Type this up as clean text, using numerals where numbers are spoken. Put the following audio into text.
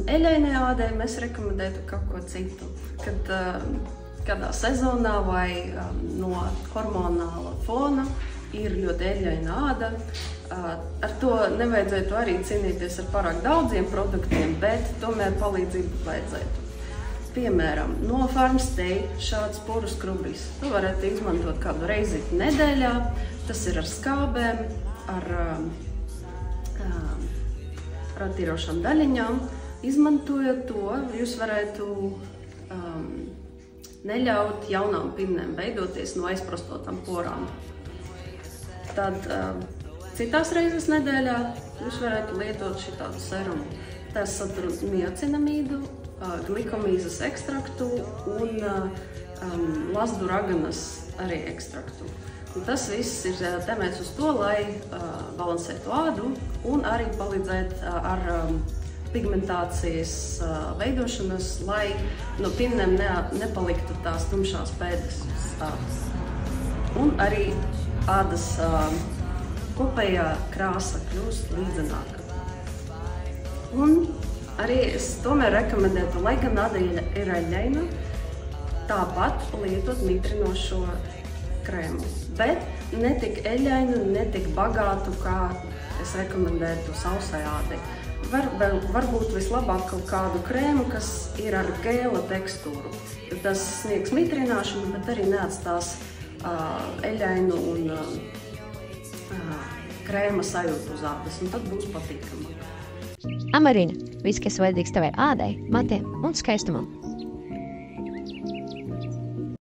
Eļainai ādai mēs rekomendētu kaut ko citu. Kad kādā sezonā vai no hormonāla fona ir ļoti eļaina āda, ar to nevajadzētu arī cīnīties ar pārāk daudziem produktiem, bet tomēr palīdzību vajadzētu. Piemēram, no Farmstay šāds puru skrubis. Tu varētu izmantot kādu reizi nedēļā. Tas ir ar skābēm, ar attīrošām daļiņām. Izmantojot to, jūs varētu neļaut jaunām pinnēm veidoties no aizprostotām porām. Tad citās reizes nedēļā jūs varētu lietot šitādu serumu. Tas satur niacinamīdu, glikomīzes ekstraktu un lazdu raganas arī ekstraktu. Un tas viss ir tēmēts uz to, lai balansētu ādu un arī palīdzētu ar pigmentācijas veidošanas, lai no pinnēm nepaliktu tās tumšās pēdas ādas. Un arī ādas kopējā krāsa kļūst līdzenāka. Un arī es tomēr rekomendētu, lai gan āda ir eļaina, tāpat lietot mitrinošo krēmu. Bet ne tik eļainu, ne tik bagātu, kā es rekomendētu sausai ādai. Varbūt vislabāk kaut kādu krēmu, kas ir ar gēla tekstūru. Tas sniegs mitrināšanu, bet arī neatstās eļainu un krēma sajūtu uz ādas, un tad būs patīkamāk. Amarina, viss, kas vajadzīgs tavai ādai, matiem un skaistumam.